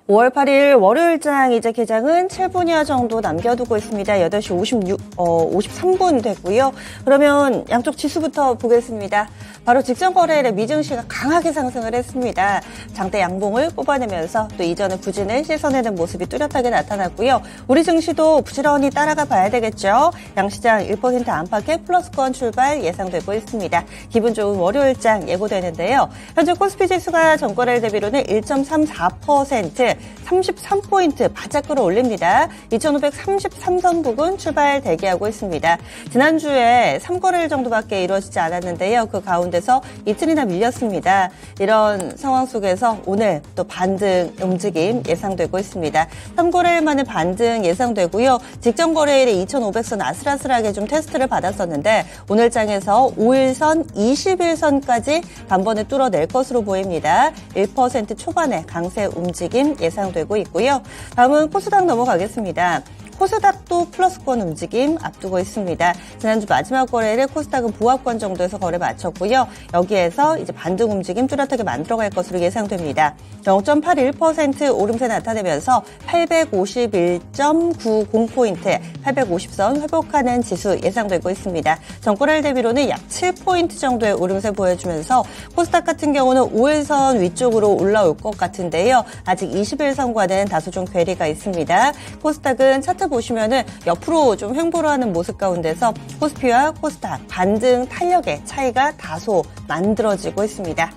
5월 8일 월요일장 이제 개장은 7분여 정도 남겨두고 있습니다. 8시 53분 됐고요. 그러면 양쪽 지수부터 보겠습니다. 바로 직전 거래일에 미증시가 강하게 상승을 했습니다. 장대 양봉을 뽑아내면서 또 이전의 부진을 씻어내는 모습이 뚜렷하게 나타났고요. 우리 증시도 부지런히 따라가 봐야 되겠죠. 양시장 1% 안팎의 플러스권 출발 예상되고 있습니다. 기분 좋은 월요일장 예고되는데요. 현재 코스피 지수가 전거래일 대비로는 1.34%, 33포인트 바짝 끌어올립니다. 2533선 부근 출발 대기하고 있습니다. 지난주에 3거래일 정도밖에 이루어지지 않았는데요. 그 가운데서 이틀이나 밀렸습니다. 이런 상황 속에서 오늘 또 반등 움직임 예상되고 있습니다. 3거래일 만에 반등 예상되고요. 직전 거래일에 2500선 아슬아슬하게 좀 테스트를 받았었는데 오늘 장에서 5일선, 21선까지 단번에 뚫어낼 것으로 보입니다. 1% 초반의 강세 움직임 예상되고 있고요. 다음은 코스닥 넘어가겠습니다. 코스닥도 플러스권 움직임 앞두고 있습니다. 지난주 마지막 거래일에 코스닥은 보합권 정도에서 거래 마쳤고요. 여기에서 이제 반등 움직임 뚜렷하게 만들어갈 것으로 예상됩니다. 0.81% 오름세 나타내면서 851.90포인트, 850선 회복하는 지수 예상되고 있습니다. 전거래일 대비로는 약 7포인트 정도의 오름세 보여주면서 코스닥 같은 경우는 5일선 위쪽으로 올라올 것 같은데요. 아직 21선과는 다소 좀 괴리가 있습니다. 코스닥은 차트 보시면은 옆으로 좀 횡보를 하는 모습 가운데서 코스피와 코스닥 반등 탄력의 차이가 다소 만들어지고 있습니다.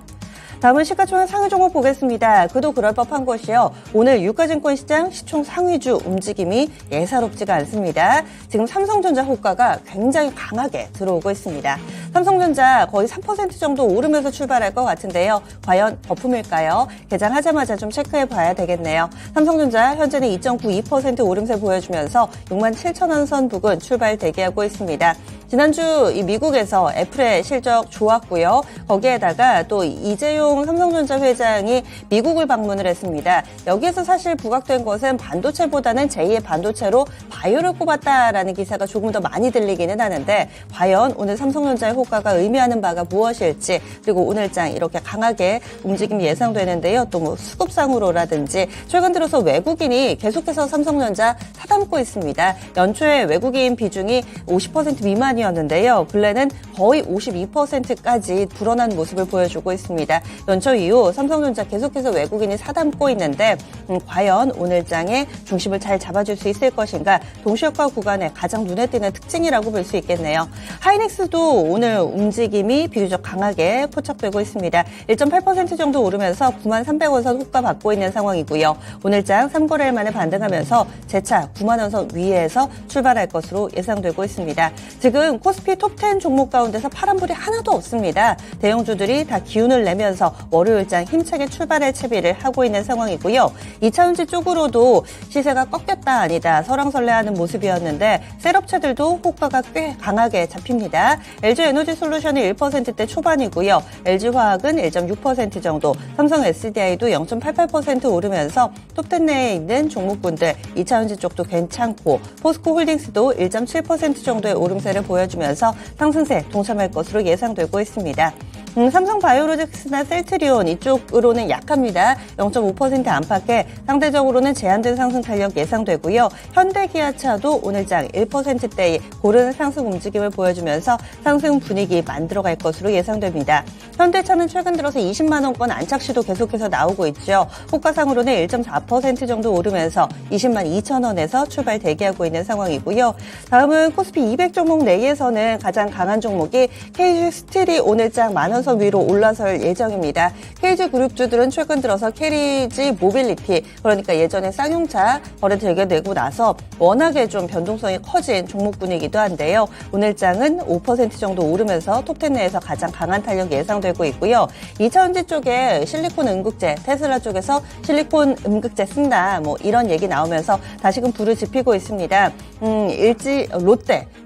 다음은 시가총액 상위 종목 보겠습니다. 그도 그럴 법한 것이요. 오늘 유가증권 시장 시총 상위주 움직임이 예사롭지가 않습니다. 지금 삼성전자 호가가 굉장히 강하게 들어오고 있습니다. 삼성전자 거의 3% 정도 오르면서 출발할 것 같은데요. 과연 거품일까요? 개장하자마자 좀 체크해 봐야 되겠네요. 삼성전자 현재는 2.92% 오름세 보여주면서 67,000원 선 부근 출발 대기하고 있습니다. 지난주 이 미국에서 애플의 실적 좋았고요. 거기에다가 또 이재용 삼성전자 회장이 미국을 방문을 했습니다. 여기에서 사실 부각된 것은 반도체보다는 제2의 반도체로 바이오를 꼽았다라는 기사가 조금 더 많이 들리기는 하는데 과연 오늘 삼성전자의 호가가 의미하는 바가 무엇일지 그리고 오늘장 이렇게 강하게 움직임이 예상되는데요. 또 뭐 수급상으로라든지 최근 들어서 외국인이 계속해서 삼성전자 사담고 있습니다. 연초에 외국인 비중이 50% 미만이었는데요. 근래는 거의 52%까지 불어난 모습을 보여주고 있습니다. 연초 이후 삼성전자 계속해서 외국인이 사담고 있는데 과연 오늘장의 중심을 잘 잡아줄 수 있을 것인가 동시효과 구간의 가장 눈에 띄는 특징이라고 볼 수 있겠네요. 하이닉스도 오늘 움직임이 비교적 강하게 포착되고 있습니다. 1.8% 정도 오르면서 93,000원 선 호가 받고 있는 상황이고요. 오늘장 3거래일 만에 반등하면서 재차 90,000원 선 위에서 출발할 것으로 예상되고 있습니다. 지금 코스피 톱10 종목 가운데서 파란불이 하나도 없습니다. 대형주들이 다 기운을 내면서 월요일장 힘차게 출발할 채비를 하고 있는 상황이고요. 2차전지 쪽으로도 시세가 꺾였다 아니다 설왕설래하는 모습이었는데 셀업체들도 호가가 꽤 강하게 잡힙니다. LG에너지솔루션이 1%대 초반이고요. LG화학은 1.6% 정도, 삼성 SDI도 0.88% 오르면서 톱10 내에 있는 종목군들 2차전지 쪽도 괜찮고 포스코홀딩스도 1.7% 정도의 오름세를 보여주면서 상승세 동참할 것으로 예상되고 있습니다. 삼성바이오로직스나 셀트리온 이쪽으로는 약합니다. 0.5% 안팎에 상대적으로는 제한된 상승 탄력 예상되고요. 현대기아차도 오늘장 1%대의 고른 상승 움직임을 보여주면서 상승 분위기 만들어갈 것으로 예상됩니다. 현대차는 최근 들어서 20만 원권 안착 시도 계속해서 나오고 있죠. 호가상으로는 1.4% 정도 오르면서 20만 2천 원에서 출발 대기하고 있는 상황이고요. 다음은 코스피 200 종목 내에서는 가장 강한 종목이 KG 스틸이 오늘장 만원 선 위로 올라설 예정입니다. KG 그룹주들은 최근 들어서 KG 모빌리티, 그러니까 예전에 쌍용차 거래 재개되고 나서 워낙에 좀 변동성이 커진 종목군이기도 한데요. 오늘장은 5% 정도 오르면서 톱10 내에서 가장 강한 탄력 예상되고 있고요. 2차전지 쪽에 실리콘 음극재, 테슬라 쪽에서 실리콘 음극재 쓴다, 뭐 이런 얘기 나오면서 다시금 불을 지피고 있습니다.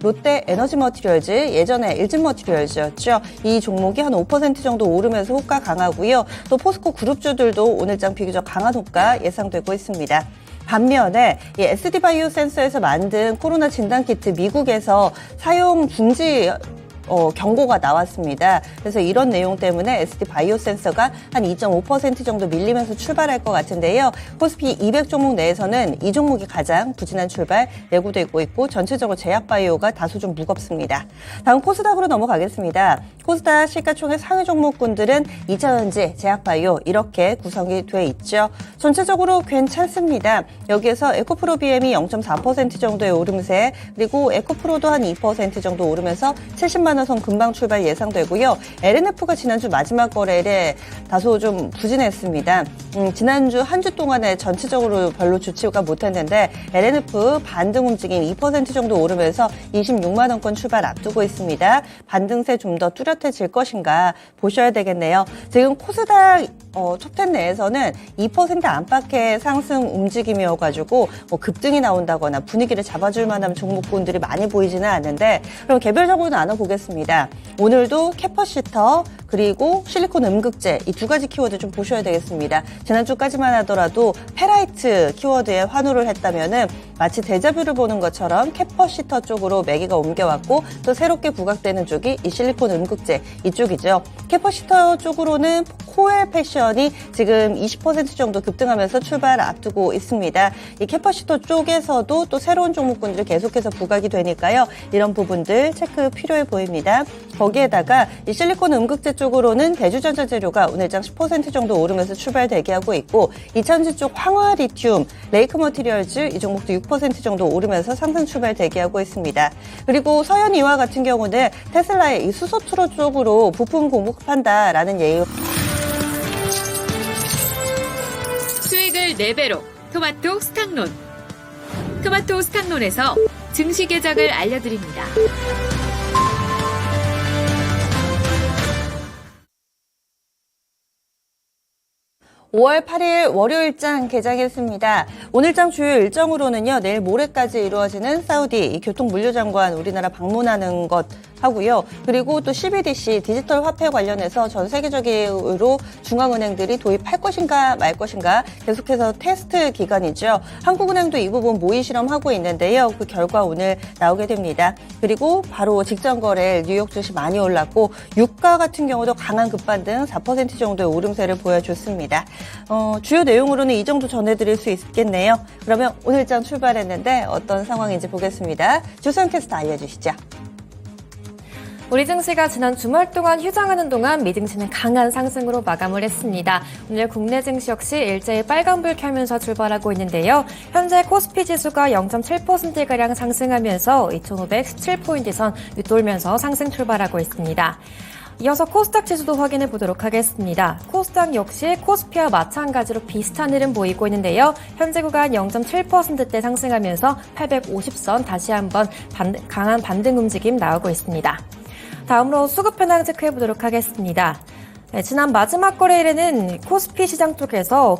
롯데 에너지 머티리얼즈, 예전에 일진 머티리얼즈였죠. 이 종목이 한 5% 정도 오르면서 호가 강하고요. 또 포스코 그룹주들도 오늘장 비교적 강한 호가 예상되고 있습니다. 반면에 이 SD바이오 센서에서 만든 코로나 진단키트 미국에서 사용 중지 경고가 나왔습니다. 그래서 이런 내용 때문에 SD 바이오센서가 한 2.5% 정도 밀리면서 출발할 것 같은데요. 코스피 200 종목 내에서는 이 종목이 가장 부진한 출발 예고되고 있고 전체적으로 제약바이오가 다소 좀 무겁습니다. 다음 코스닥으로 넘어가겠습니다. 코스닥 시가총액 상위 종목군들은 2차전지, 제약바이오 이렇게 구성이 돼 있죠. 전체적으로 괜찮습니다. 여기에서 에코프로 BM이 0.4% 정도의 오름세, 그리고 에코프로도 한 2% 정도 오르면서 70만 원 선 금방 출발 예상되고요. LNF가 지난주 마지막 거래일에 다소 좀 부진했습니다. 지난주 한 주 동안에 전체적으로 별로 좋지가 못했는데 LNF 반등 움직임 2% 정도 오르면서 26만 원권 출발 앞두고 있습니다. 반등세 좀 더 뚜렷해질 것인가 보셔야 되겠네요. 지금 코스닥 톱10 내에서는 2% 안팎의 상승 움직임이어가지고 급등이 나온다거나 분위기를 잡아줄 만한 종목군들이 많이 보이지는 않는데, 그럼 개별적으로 나눠보겠습니다. 오늘도 캐퍼시터 그리고 실리콘 음극재 이 두 가지 키워드 좀 보셔야 되겠습니다. 지난주까지만 하더라도 페라이트 키워드에 환호를 했다면은 마치 데자뷰를 보는 것처럼 캐퍼시터 쪽으로 매기가 옮겨왔고, 또 새롭게 부각되는 쪽이 이 실리콘 음극재 이쪽이죠. 캐퍼시터 쪽으로는 코엘 패션이 지금 20% 정도 급등하면서 출발 앞두고 있습니다. 이 캐퍼시터 쪽에서도 또 새로운 종목군들이 계속해서 부각이 되니까요. 이런 부분들 체크 필요해 보입니다. 거기에다가 이 실리콘 음극재 쪽으로는 대주전자재료가 오늘장 10% 정도 오르면서 출발 대기하고 있고, 2차전지 쪽 황화 리튬, 레이크 머티리얼즈 이 종목도 6% 정도 오르면서 상승 출발 대기하고 있습니다. 그리고 서현이와 같은 경우는 테슬라의 이 수소 트로 쪽으로 부품 공급한다라는 예유. 수익을 4배로 토마토 스탁론. 토마토 스탁론에서 증시 계작을 알려드립니다. 5월 8일 월요일장 개장했습니다. 오늘장 주요 일정으로는요, 내일 모레까지 이루어지는 사우디 교통물류장관 우리나라 방문하는 것 하고요. 그리고 또 CBDC 디지털 화폐 관련해서 전 세계적으로 중앙은행들이 도입할 것인가 말 것인가 계속해서 테스트 기간이죠. 한국은행도 이 부분 모의 실험하고 있는데요. 그 결과 오늘 나오게 됩니다. 그리고 바로 직전 거래 뉴욕 증시 많이 올랐고, 유가 같은 경우도 강한 급반등 4% 정도의 오름세를 보여줬습니다. 주요 내용으로는 이 정도 전해드릴 수 있겠네요. 그러면 오늘장 출발했는데 어떤 상황인지 보겠습니다. 주소연 캐스터 알려주시죠. 우리 증시가 지난 주말 동안 휴장하는 동안 미 증시는 강한 상승으로 마감을 했습니다. 오늘 국내 증시 역시 일제히 빨간불 켜면서 출발하고 있는데요. 현재 코스피 지수가 0.7%가량 상승하면서 2,517포인트 선 윗돌면서 상승 출발하고 있습니다. 이어서 코스닥 지수도 확인해 보도록 하겠습니다. 코스닥 역시 코스피와 마찬가지로 비슷한 흐름 보이고 있는데요. 현재 구간 0.7%대 상승하면서 850선 다시 한번 강한 반등 움직임 나오고 있습니다. 다음으로 수급 현황 체크해 보도록 하겠습니다. 네, 지난 마지막 거래일에는 코스피 시장 쪽에서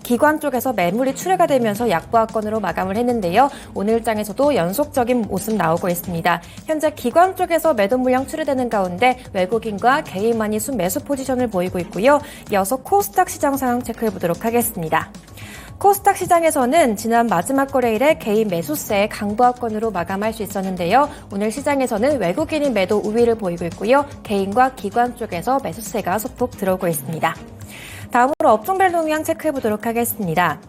기관 쪽에서 매물이 출회가 되면서 약보합권으로 마감을 했는데요. 오늘장에서도 연속적인 모습 나오고 있습니다. 현재 기관 쪽에서 매도 물량 출회되는 가운데 외국인과 개인만이 순매수 포지션을 보이고 있고요. 이어서 코스닥 시장 상황 체크해 보도록 하겠습니다. 코스닥 시장에서는 지난 마지막 거래일에 개인 매수세의 강보합권으로 마감할 수 있었는데요. 오늘 시장에서는 외국인이 매도 우위를 보이고 있고요. 개인과 기관 쪽에서 매수세가 소폭 들어오고 있습니다. 다음으로 업종별 동향 체크해 보도록 하겠습니다.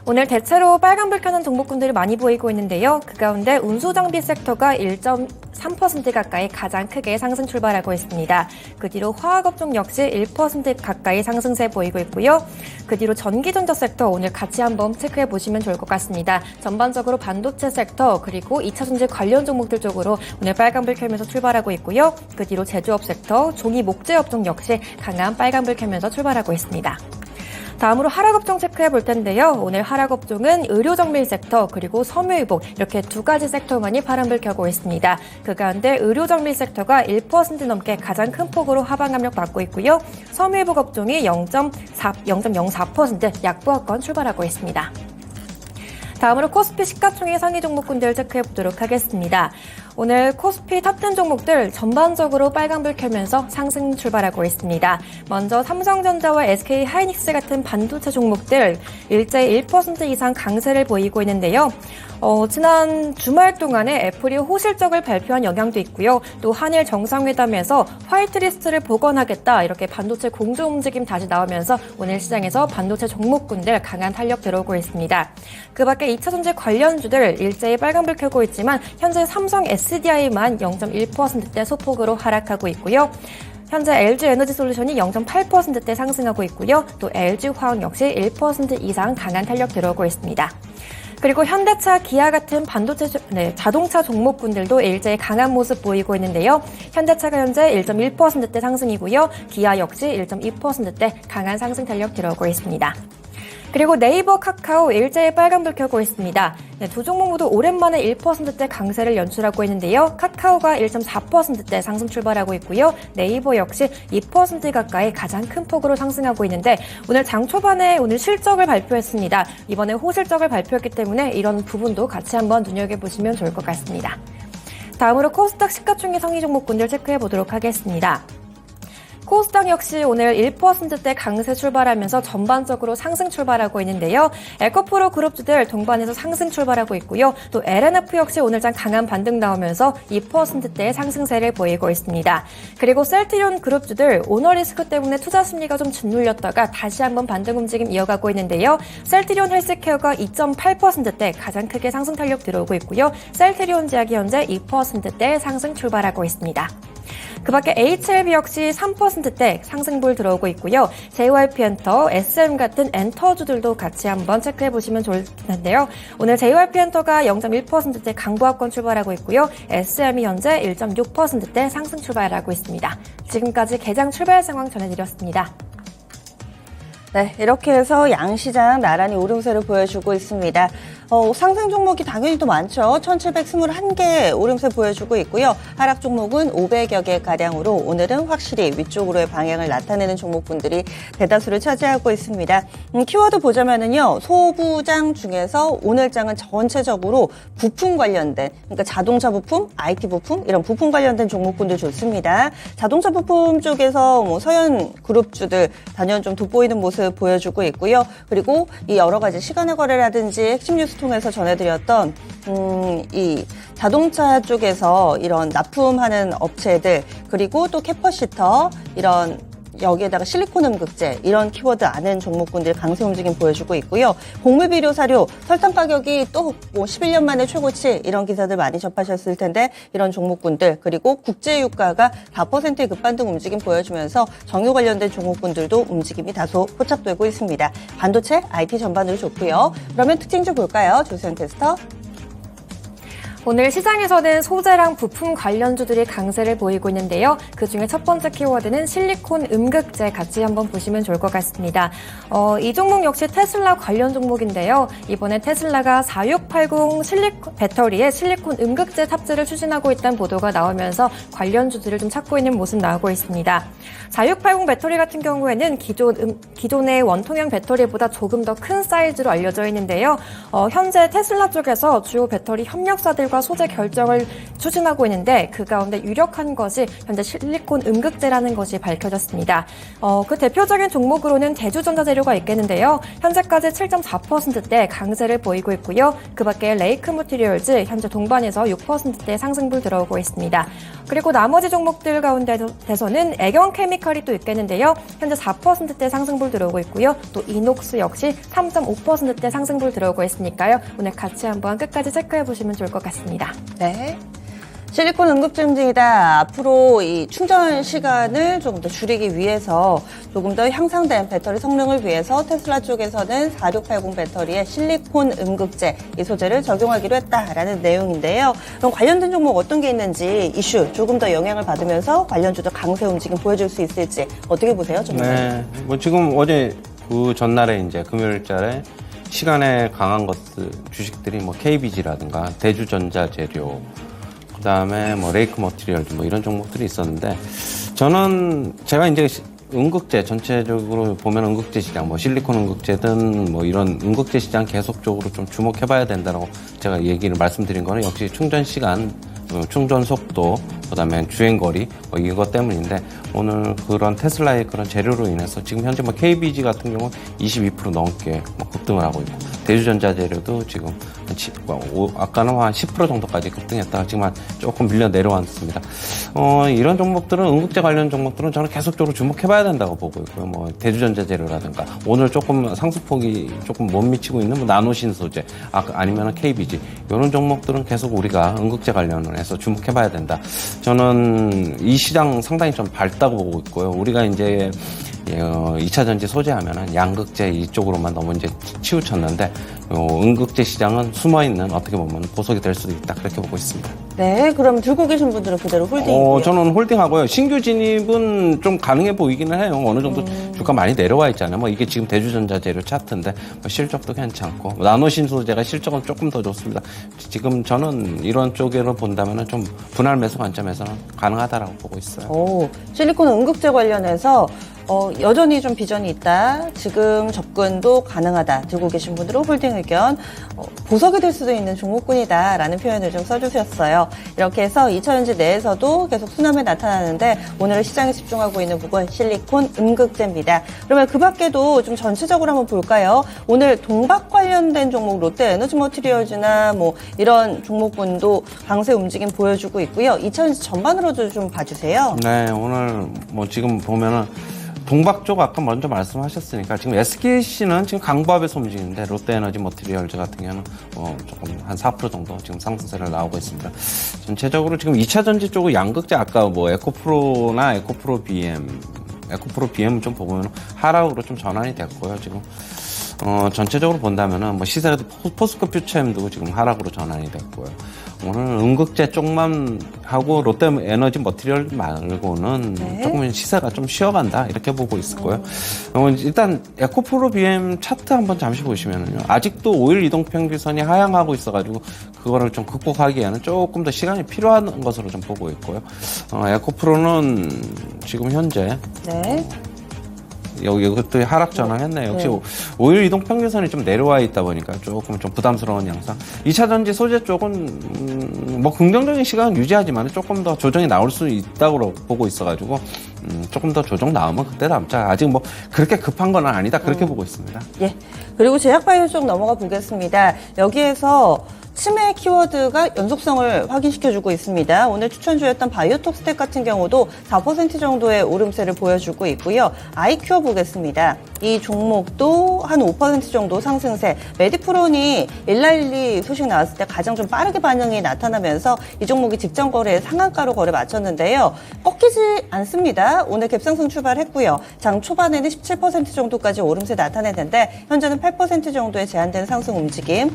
오늘 대체로 빨간불 켜는 종목군들이 많이 보이고 있는데요. 그 가운데 운수장비 섹터가 1.3% 가까이 가장 크게 상승 출발하고 있습니다. 그 뒤로 화학업종 역시 1% 가까이 상승세 보이고 있고요. 그 뒤로 전기전자 섹터 오늘 같이 한번 체크해 보시면 좋을 것 같습니다. 전반적으로 반도체 섹터 그리고 2차전지 관련 종목들 쪽으로 오늘 빨간불 켜면서 출발하고 있고요. 그 뒤로 제조업 섹터, 종이 목재 업종 역시 강한 빨간불 켜면서 출발하고 있습니다. 다음으로 하락업종 체크해 볼 텐데요. 오늘 하락업종은 의료정밀 섹터 그리고 섬유유복 이렇게 두 가지 섹터만이 파란불 켜고 있습니다. 그 가운데 의료정밀 섹터가 1% 넘게 가장 큰 폭으로 하방 압력 받고 있고요. 섬유유복 업종이 0.04% 약보합권 출발하고 있습니다. 다음으로 코스피 시가총액 상위 종목군들 체크해 보도록 하겠습니다. 오늘 코스피 탑10 종목들 전반적으로 빨간불 켜면서 상승 출발하고 있습니다. 먼저 삼성전자와 SK하이닉스 같은 반도체 종목들 일제히 1% 이상 강세를 보이고 있는데요. 지난 주말 동안에 애플이 호실적을 발표한 영향도 있고요. 또 한일 정상회담에서 화이트리스트를 복원하겠다 이렇게 반도체 공조 움직임 다시 나오면서 오늘 시장에서 반도체 종목군들 강한 탄력 들어오고 있습니다. 그 밖에 2차전지 관련주들 일제히 빨간불 켜고 있지만 현재 삼성 SDI만 0.1%대 소폭으로 하락하고 있고요. 현재 LG에너지솔루션이 0.8%대 상승하고 있고요. 또 LG화학 역시 1% 이상 강한 탄력 들어오고 있습니다. 그리고 현대차, 기아 같은 반도체, 자동차 종목군들도 일제히 강한 모습 보이고 있는데요. 현대차가 현재 1.1%대 상승이고요. 기아 역시 1.2%대 강한 상승 탄력 들어오고 있습니다. 그리고 네이버, 카카오 일제히 빨간불 켜고 있습니다. 두 종목 모두 오랜만에 1%대 강세를 연출하고 있는데요. 카카오가 1.4%대 상승 출발하고 있고요. 네이버 역시 2% 가까이 가장 큰 폭으로 상승하고 있는데 오늘 장 초반에 오늘 실적을 발표했습니다. 이번에 호실적을 발표했기 때문에 이런 부분도 같이 한번 눈여겨보시면 좋을 것 같습니다. 다음으로 코스닥 시가총액 상위 종목군들 체크해 보도록 하겠습니다. 코스닥 역시 오늘 1%대 강세 출발하면서 전반적으로 상승 출발하고 있는데요. 에코프로 그룹주들 동반해서 상승 출발하고 있고요. 또 LNF 역시 오늘장 강한 반등 나오면서 2%대의 상승세를 보이고 있습니다. 그리고 셀트리온 그룹주들 오너 리스크 때문에 투자 심리가 좀 짓눌렸다가 다시 한번 반등 움직임 이어가고 있는데요. 셀트리온 헬스케어가 2.8%대 가장 크게 상승 탄력 들어오고 있고요. 셀트리온 제약이 현재 2%대 상승 출발하고 있습니다. 그 밖에 HLB 역시 3%대 상승불 들어오고 있고요. JYP엔터, SM 같은 엔터주들도 같이 한번 체크해 보시면 좋을 텐데요. 오늘 JYP엔터가 0.1%대 강보합권 출발하고 있고요. SM이 현재 1.6%대 상승 출발하고 있습니다. 지금까지 개장 출발 상황 전해드렸습니다. 네, 이렇게 해서 양시장 나란히 오름세를 보여주고 있습니다. 상승 종목이 당연히 또 많죠. 1721개 오름세 보여주고 있고요. 하락 종목은 500여 개 가량으로 오늘은 확실히 위쪽으로의 방향을 나타내는 종목분들이 대다수를 차지하고 있습니다. 키워드 보자면은요. 소부장 중에서 오늘장은 전체적으로 부품 관련된, 그러니까 자동차 부품, IT 부품 이런 부품 관련된 종목분들 좋습니다. 자동차 부품 쪽에서 뭐 서현 그룹주들 단연 좀 돋보이는 모습 보여주고 있고요. 그리고 이 여러 가지 시간의 거래라든지 핵심 뉴스 통해서 전해드렸던 이 자동차 쪽에서 이런 납품하는 업체들 그리고 또 캐퍼시터 이런 여기에다가 실리콘 음극재 이런 키워드 아는 종목군들 강세 움직임 보여주고 있고요. 곡물비료 사료 설탕 가격이 또 뭐 11년 만에 최고치 이런 기사들 많이 접하셨을 텐데 이런 종목군들 그리고 국제유가가 4%의 급반등 움직임 보여주면서 정유 관련된 종목군들도 움직임이 다소 포착되고 있습니다. 반도체, IT 전반으로 좋고요. 그러면 특징 좀 볼까요? 조수연 캐스터. 오늘 시장에서는 소재랑 부품 관련주들이 강세를 보이고 있는데요. 그중에 첫 번째 키워드는 실리콘 음극재 같이 한번 보시면 좋을 것 같습니다. 이 종목 역시 테슬라 관련 종목인데요. 이번에 테슬라가 4680 배터리에 실리콘 음극재 탑재를 추진하고 있다는 보도가 나오면서 관련주들을 좀 찾고 있는 모습 나오고 있습니다. 4680 배터리 같은 경우에는 기존의 원통형 배터리보다 조금 더 큰 사이즈로 알려져 있는데요. 현재 테슬라 쪽에서 주요 배터리 협력사들과 소재 결정을 추진하고 있는데 그 가운데 유력한 것이 현재 실리콘 음극재라는 것이 밝혀졌습니다. 그 대표적인 종목으로는 대주전자재료가 있겠는데요. 현재까지 7.4%대 강세를 보이고 있고요. 그 밖에 레이크 머티리얼즈 현재 동반해서 6%대 상승불 들어오고 있습니다. 그리고 나머지 종목들 가운데서는 애경 케미칼이 또 있겠는데요. 현재 4%대 상승불 들어오고 있고요. 또 이녹스 역시 3.5%대 상승불 들어오고 있으니까요. 오늘 같이 한번 끝까지 체크해 보시면 좋을 것 같습니다. 네. 실리콘 응급증 증이다. 앞으로 이 충전 시간을 조금 더 줄이기 위해서 조금 더 향상된 배터리 성능을 위해서 테슬라 쪽에서는 4680 배터리에 실리콘 음극재 이 소재를 적용하기로 했다라는 내용인데요. 그럼 관련된 종목 어떤 게 있는지 이슈 조금 더 영향을 받으면서 관련주도 강세 움직임 보여줄 수 있을지 어떻게 보세요, 전문가님? 네, 뭐 지금 어제 그 전날에 이제 금요일자에 시간에 강한 것들 주식들이 뭐 KBG라든가 대주전자재료 그다음에 뭐 레이크 머티리얼즈 뭐 이런 종목들이 있었는데 저는 제가 이제 음극재 전체적으로 보면 음극재 시장 뭐 실리콘 음극재든 뭐 이런 음극재 시장 계속적으로 좀 주목해봐야 된다라고 제가 얘기를 말씀드린 거는 역시 충전 시간 충전 속도, 그다음에 주행 거리 뭐 이것 때문인데 오늘 그런 테슬라의 그런 재료로 인해서 지금 현재 뭐 KBG 같은 경우는 22% 넘게 뭐 급등을 하고 있고 대주전자 재료도 지금 아까는 한 10% 정도까지 급등했다가 지금 한 조금 밀려 내려왔습니다. 이런 종목들은 응급제 관련 종목들은 저는 계속적으로 주목해봐야 된다고 보고 있고요. 뭐 대주전자 재료라든가 오늘 조금 상승폭이 조금 못 미치고 있는 뭐 나노신소재 아니면 KBG 이런 종목들은 계속 우리가 응급제 관련을 해서 주목해봐야 된다. 저는 이 시장 상당히 좀 밝다고 보고 있고요. 우리가 이제 2차 전지 소재하면은 양극재 이쪽으로만 너무 이제 치우쳤는데 응급재 시장은 숨어있는 어떻게 보면 보석이 될 수도 있다 그렇게 보고 있습니다. 네, 그럼 들고 계신 분들은 그대로 홀딩이고요. 저는 홀딩하고요. 신규 진입은 좀 가능해 보이기는 해요. 어느 정도 주가 많이 내려와 있잖아요. 뭐 이게 지금 대주전자 재료 차트인데 뭐 실적도 괜찮고 나노신소재가 실적은 조금 더 좋습니다. 지금 저는 이런 쪽으로 본다면은 좀 분할 매수 관점에서는 가능하다라고 보고 있어요. 실리콘 응급제 관련해서 여전히 좀 비전이 있다. 지금 접근도 가능하다. 들고 계신 분들은 홀딩 의견. 보석이 될 수도 있는 종목군이다. 라는 표현을 좀 써주셨어요. 이렇게 해서 2차전지 내에서도 계속 순환이 나타나는데 오늘 시장에 집중하고 있는 부분 실리콘 응급제입니다. 그러면 그 밖에도 좀 전체적으로 한번 볼까요? 오늘 동박 관련된 종목 롯데 에너지 머티리얼즈나 뭐 이런 종목군도 강세 움직임 보여주고 있고요. 2차전지 전반으로도 좀 봐주세요. 네, 오늘 뭐 지금 보면은 동박 쪽 아까 먼저 말씀하셨으니까 지금 SKC는 지금 강보합에서 움직이는데 롯데에너지 머티리얼즈 같은 경우는 조금 한 4% 정도 지금 상승세를 나오고 있습니다. 전체적으로 지금 2차 전지 쪽은 양극재 아까 뭐 에코프로나 에코프로 BM은 좀 보면 하락으로 좀 전환이 됐고요. 지금 전체적으로 본다면은 뭐 시세라도 포스코 퓨처엠도 지금 하락으로 전환이 됐고요. 오늘 응급제 쪽만 하고 롯데 에너지 머티리얼 말고는 조금 시세가 좀 쉬어간다 이렇게 보고 있을 거예요. 일단 에코프로 BM 차트 한번 잠시 보시면은요. 아직도 5일 이동평균선이 하향하고 있어가지고 그거를 좀 극복하기에는 조금 더 시간이 필요한 것으로 좀 보고 있고요. 에코프로는 지금 현재 이것도 하락 전환했네요. 역시 5일 이동 평균선이 좀 내려와 있다 보니까 조금 좀 부담스러운 양상. 2차 전지 소재 쪽은 뭐 긍정적인 시각은 유지하지만 조금 더 조정이 나올 수 있다고 보고 있어가지고 조금 더 조정 나오면 그때 담자. 아직 뭐 그렇게 급한 건 아니다 그렇게 보고 있습니다. 예. 그리고 제약바이오 쪽 넘어가 보겠습니다. 여기에서 치매 키워드가 연속성을 확인시켜주고 있습니다. 오늘 추천주였던 바이오톡스텍 같은 경우도 4% 정도의 오름세를 보여주고 있고요. 아이큐어 보겠습니다. 이 종목도 한 5% 정도 상승세. 메디프론이 112 소식 나왔을 때 가장 좀 빠르게 반응이 나타나면서 이 종목이 직전 거래에 상한가로 거래 마쳤는데요. 꺾이지 않습니다. 오늘 갭상승 출발했고요. 장 초반에는 17% 정도까지 오름세 나타냈는데 현재는 8% 정도의 제한된 상승 움직임.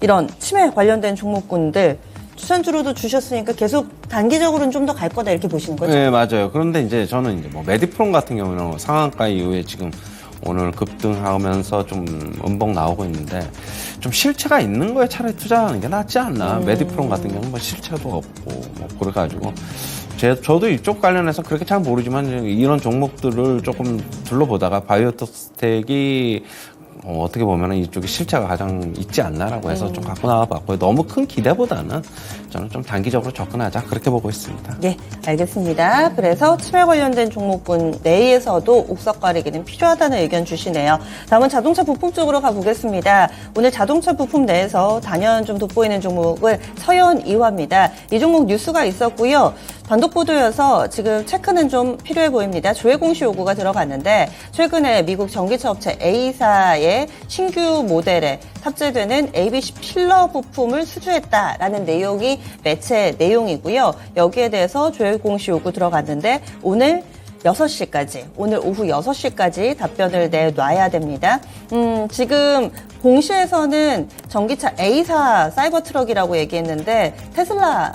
이런 치매 관련된 종목군들 추천주로도 주셨으니까 계속 단기적으로는 좀 더 갈 거다 이렇게 보시는 거죠? 네, 맞아요. 그런데 이제 저는 이제 뭐 메디프론 같은 경우는 상한가 이후에 지금 오늘 급등하면서 좀 음봉 나오고 있는데 좀 실체가 있는 거에 차라리 투자하는 게 낫지 않나. 메디프론 같은 경우는 뭐 실체도 없고 뭐 그래가지고 저도 이쪽 관련해서 그렇게 잘 모르지만 이런 종목들을 조금 둘러보다가 바이오톡스텍이 어떻게 보면 이쪽에 실체가 가장 있지 않나라고 해서 좀 갖고 나와봤고요. 너무 큰 기대보다는 저는 좀 단기적으로 접근하자 그렇게 보고 있습니다. 예, 알겠습니다. 그래서 치매 관련된 종목군 내에서도 옥석 가리기는 필요하다는 의견 주시네요. 다음은 자동차 부품 쪽으로 가보겠습니다. 오늘 자동차 부품 내에서 단연 좀 돋보이는 종목은 서현 이화입니다. 이 종목 뉴스가 있었고요. 단독 보도여서 지금 체크는 좀 필요해 보입니다. 조회 공시 요구가 들어갔는데 최근에 미국 전기차 업체 A사의 신규 모델에 탑재되는 ABC 필러 부품을 수주했다라는 내용이 매체 내용이고요. 여기에 대해서 조회 공시 요구 들어갔는데 오늘 6시까지, 오늘 오후 6시까지 답변을 내놔야 됩니다. 지금 공시에서는 전기차 A사 사이버 트럭이라고 얘기했는데 테슬라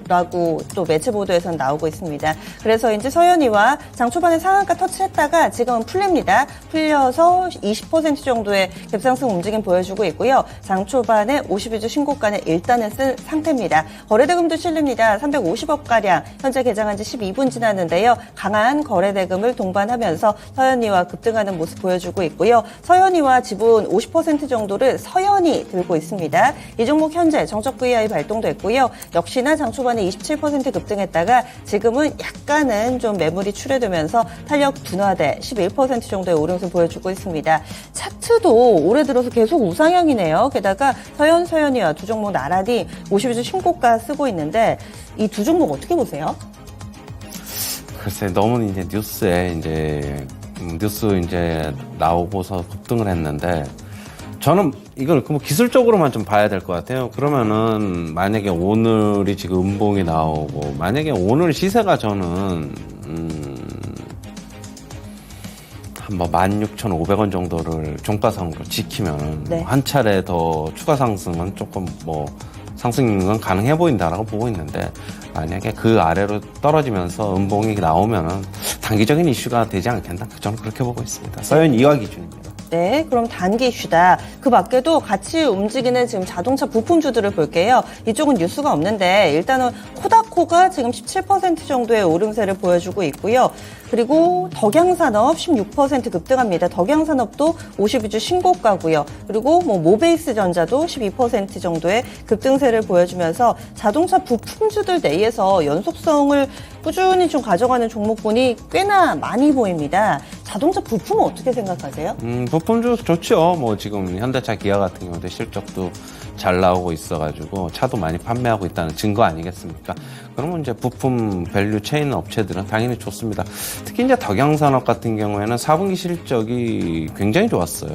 라고 또 매체 보도에서는 나오고 있습니다. 그래서 이제 서현이와 장 초반에 상한가 터치했다가 지금은 풀립니다. 풀려서 20% 정도의 갭상승 움직임 보여주고 있고요. 장 초반에 52주 신고가는 일단은 쓴 상태입니다. 거래대금도 실립니다. 350억가량 현재 개장한 지 12분 지났는데요. 강한 거래대금을 동반하면서 서현이와 급등하는 모습 보여주고 있고요. 서현이와 지분 50% 정도를 서현이 들고 있습니다. 이 종목 현재 정적 VI 발동됐고요. 역시나 장 초반에 27% 급등했다가 지금은 약간은 좀 매물이 출회되면서 탄력 둔화돼 11% 정도의 오름세 보여주고 있습니다. 차트도 올해 들어서 계속 우상향이네요. 게다가 서현이와 두 종목 나란히 52주 신고가 쓰고 있는데 이 두 종목 어떻게 보세요? 글쎄, 너무 이제 뉴스 이제 나오고서 급등을 했는데, 저는 이걸 뭐 기술적으로만 좀 봐야 될 것 같아요. 그러면은 만약에 오늘이 지금 음봉이 나오고, 만약에 오늘 시세가 저는 한 뭐 16,500원 정도를 종가상으로 지키면 네. 한 차례 더 추가 상승은 조금 뭐 상승은 가능해 보인다라고 보고 있는데, 만약에 그 아래로 떨어지면서 음봉이 나오면은 단기적인 이슈가 되지 않겠나? 저는 그렇게 보고 있습니다. 서현 2화 기준입니다. 네, 그럼 단기 이슈다. 그 밖에도 같이 움직이는 지금 자동차 부품주들을 볼게요. 이쪽은 뉴스가 없는데 일단은 코다코가 지금 17% 정도의 오름세를 보여주고 있고요. 그리고 덕양산업 16% 급등합니다. 덕양산업도 52주 신고가고요. 그리고 뭐 모베이스 전자도 12% 정도의 급등세를 보여주면서 자동차 부품주들 내에서 연속성을 꾸준히 좀 가져가는 종목군이 꽤나 많이 보입니다. 자동차 부품은 어떻게 생각하세요? 부품주 좋죠. 뭐 지금 현대차, 기아 같은 경우도 실적도 잘 나오고 있어가지고 차도 많이 판매하고 있다는 증거 아니겠습니까? 그러면 이제 부품 밸류 체인 업체들은 당연히 좋습니다. 특히 이제 덕양산업 같은 경우에는 4분기 실적이 굉장히 좋았어요.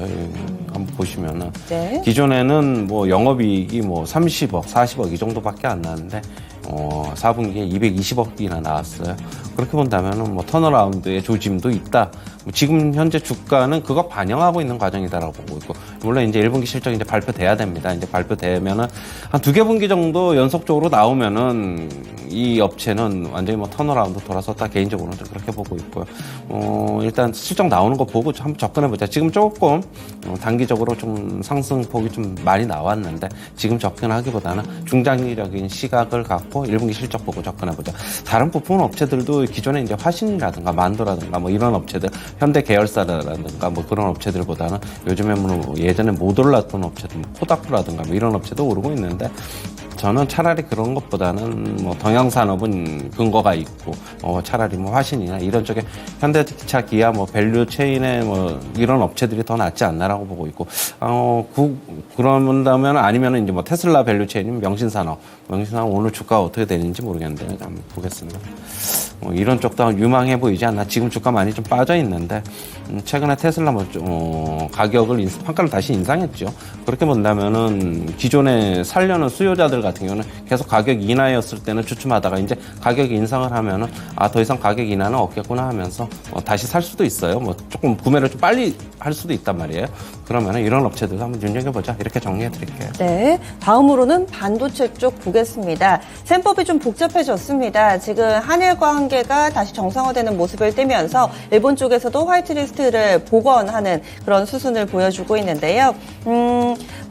한번 보시면은 네. 기존에는 뭐 영업이익이 뭐 30억, 40억 이 정도밖에 안 나는데 4분기에 220억이나 나왔어요. 그렇게 본다면은 뭐 턴어라운드의 조짐도 있다. 지금 현재 주가는 그거 반영하고 있는 과정이다라고 보고 있고, 물론 이제 1분기 실적 이제 발표돼야 됩니다. 이제 발표되면은 한 2개 분기 정도 연속적으로 나오면은 이 업체는 완전히 뭐 턴어라운드 돌아섰다, 개인적으로는 좀 그렇게 보고 있고요. 일단 실적 나오는 거 보고 한번 접근해보자. 지금 조금 단기적으로 좀 상승폭이 좀 많이 나왔는데, 지금 접근하기보다는 중장기적인 시각을 갖고 1분기 실적 보고 접근해보자. 다른 부품 업체들도 기존에 이제 화신이라든가 만도라든가 뭐 이런 업체들, 현대 계열사라든가 뭐 그런 업체들보다는 요즘에 뭐 예전에 못 올랐던 업체들, 뭐 코다쿠라든가 뭐 이런 업체도 오르고 있는데, 저는 차라리 그런 것보다는 뭐 덕양산업은 근거가 있고, 차라리 뭐 화신이나 이런 쪽에 현대기차, 기아, 뭐 밸류 체인의 뭐 이런 업체들이 더 낫지 않나라고 보고 있고, 그런다면 아니면은 이제 뭐 테슬라 밸류 체인이면 명신산업 오늘 주가 어떻게 되는지 모르겠는데 한번 보겠습니다. 이런 쪽도 유망해 보이지 않나? 지금 주가 많이 좀 빠져 있는데, 최근에 테슬라 가격을 판가를 다시 인상했죠. 그렇게 본다면은 기존에 살려는 수요자들 같은 경우는 계속 가격 인하였을 때는 주춤하다가 이제 가격 인상을 하면은 더 이상 가격 인하는 없겠구나 하면서 다시 살 수도 있어요. 뭐 조금 구매를 좀 빨리 할 수도 있단 말이에요. 그러면은 이런 업체들도 한번 눈여겨보자, 이렇게 정리해 드릴게요. 네, 다음으로는 반도체 쪽 보겠습니다. 셈법이 좀 복잡해졌습니다. 지금 한일과 관계가 다시 정상화되는 모습을 띠면서 일본 쪽에서도 화이트리스트를 복원하는 그런 수순을 보여주고 있는데요.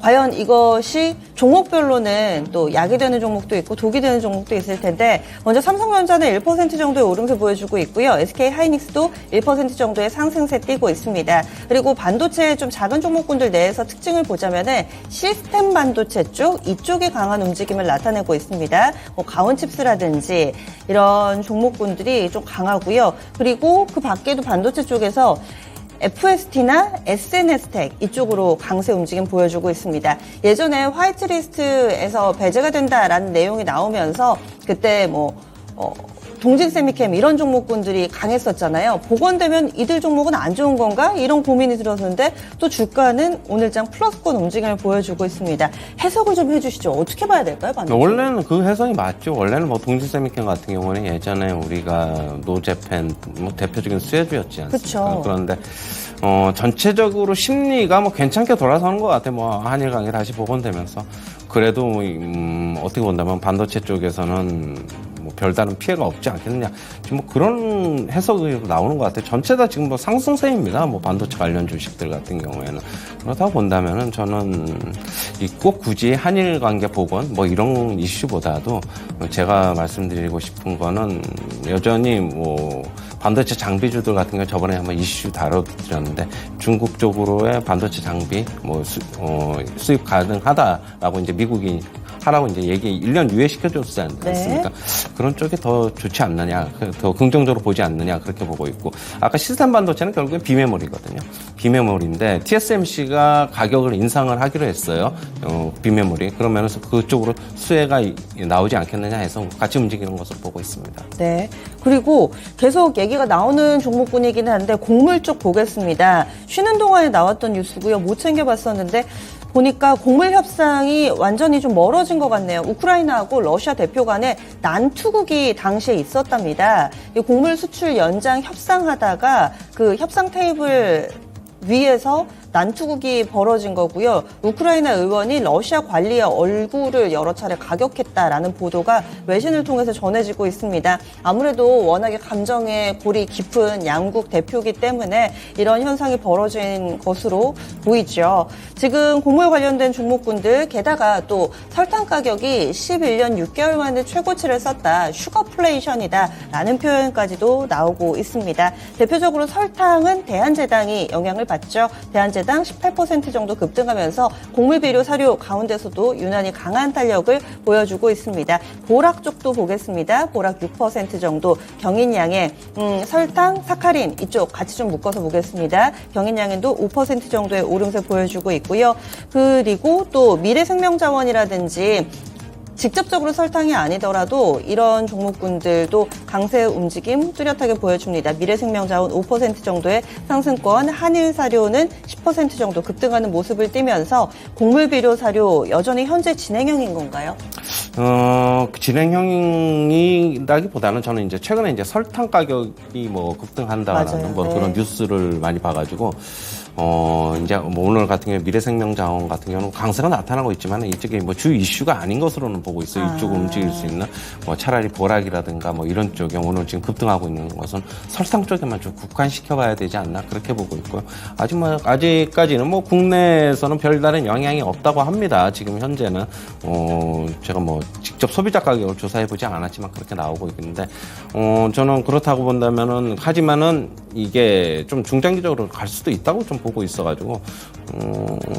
과연 이것이 종목별로는 또 약이 되는 종목도 있고 독이 되는 종목도 있을 텐데, 먼저 삼성전자는 1% 정도의 오름세 보여주고 있고요. SK하이닉스도 1% 정도의 상승세 띄고 있습니다. 그리고 반도체 좀 작은 종목군들 내에서 특징을 보자면은 시스템 반도체 쪽, 이쪽에 강한 움직임을 나타내고 있습니다. 뭐 가온칩스라든지 이런 종목군들이 좀 강하고요. 그리고 그 밖에도 반도체 쪽에서 FST나 SNS텍 이쪽으로 강세 움직임 보여주고 있습니다. 예전에 화이트리스트에서 배제가 된다라는 내용이 나오면서 그때 동진세미캠 이런 종목군들이 강했었잖아요. 복원되면 이들 종목은 안 좋은 건가? 이런 고민이 들었는데 또 주가는 오늘장 플러스권 움직임을 보여주고 있습니다. 해석을 좀 해주시죠. 어떻게 봐야 될까요? 반도체? 원래는 그 해석이 맞죠. 원래는 뭐 동진세미캠 같은 경우는 예전에 우리가 노제펜 대표적인 수혜주였지 않습니까? 그쵸. 그런데 전체적으로 심리가 괜찮게 돌아서는 것 같아요. 한일 관계 다시 복원되면서. 그래도 어떻게 본다면 반도체 쪽에서는 뭐 별다른 피해가 없지 않겠느냐. 지금 뭐 그런 해석이 나오는 것 같아요. 전체 다 지금 뭐 상승세입니다. 뭐 반도체 관련 주식들 같은 경우에는. 그렇다고 본다면은 저는 꼭 굳이 한일 관계 복원 뭐 이런 이슈보다도 제가 말씀드리고 싶은 거는 여전히 뭐 반도체 장비주들 같은 경우 저번에 한번 이슈 다뤄드렸는데 중국 쪽으로의 반도체 장비 뭐 수입 가능하다라고 이제 미국이 하라고 이제 얘기 1년 유예시켜줬지 않습니까? 네. 그런 쪽이 더 좋지 않느냐, 더 긍정적으로 보지 않느냐 그렇게 보고 있고 아까 시스템 반도체는 결국엔 비메모리거든요. 비메모리인데 TSMC가 가격을 인상을 하기로 했어요. 비메모리 그러면서 그쪽으로 수혜가 나오지 않겠느냐 해서 같이 움직이는 것으로 보고 있습니다. 네. 그리고 계속 얘기가 나오는 종목군이기는 한데 곡물 쪽 보겠습니다. 쉬는 동안에 나왔던 뉴스고요. 못 챙겨봤었는데 보니까 곡물 협상이 완전히 좀 멀어진 것 같네요. 우크라이나하고 러시아 대표 간에 난투극이 당시에 있었답니다. 이 곡물 수출 연장 협상하다가 그 협상 테이블 위에서 난투극이 벌어진 거고요. 우크라이나 의원이 러시아 관리의 얼굴을 여러 차례 가격했다라는 보도가 외신을 통해서 전해지고 있습니다. 아무래도 워낙에 감정의 골이 깊은 양국 대표이기 때문에 이런 현상이 벌어진 것으로 보이죠. 지금 곡물 관련된 종목군들 게다가 또 설탕 가격이 11년 6개월 만에 최고치를 썼다. 슈거플레이션이다라는 표현까지도 나오고 있습니다. 대표적으로 설탕은 대한제당이 영향을 받죠. 대한제당 18% 정도 급등하면서 곡물 비료 사료 가운데서도 유난히 강한 탄력을 보여주고 있습니다. 보락 쪽도 보겠습니다. 보락 6% 정도. 경인양행, 설탕, 사카린 이쪽 같이 좀 묶어서 보겠습니다. 경인양행도 5% 정도의 오름세 보여주고 있고요. 그리고 또 미래생명자원이라든지 직접적으로 설탕이 아니더라도 이런 종목군들도 강세 움직임 뚜렷하게 보여줍니다. 미래생명자원 5% 정도의 상승권, 한일사료는 10% 정도 급등하는 모습을 띠면서 곡물비료 사료 여전히 현재 진행형인 건가요? 진행형이라기보다는 저는 이제 최근에 이제 설탕 가격이 뭐 급등한다라는 뭐 그런 뉴스를 많이 봐가지고 이제 뭐 오늘 같은 경우에 미래생명자원 같은 경우는 강세가 나타나고 있지만 이쪽이 뭐 주 이슈가 아닌 것으로는 보고 있어요. 이쪽을 움직일 수 있는 뭐 차라리 보락이라든가 뭐 이런 쪽에 오늘 지금 급등하고 있는 것은 설탕 쪽에만 좀 국한시켜봐야 되지 않나 그렇게 보고 있고요. 아직까지는 뭐 국내에서는 별다른 영향이 없다고 합니다. 지금 현재는 제가 뭐 직접 소비자 가격을 조사해보지 않았지만 그렇게 나오고 있는데 저는 그렇다고 본다면은 하지만은 이게 좀 중장기적으로 갈 수도 있다고 좀 보고 있어가지고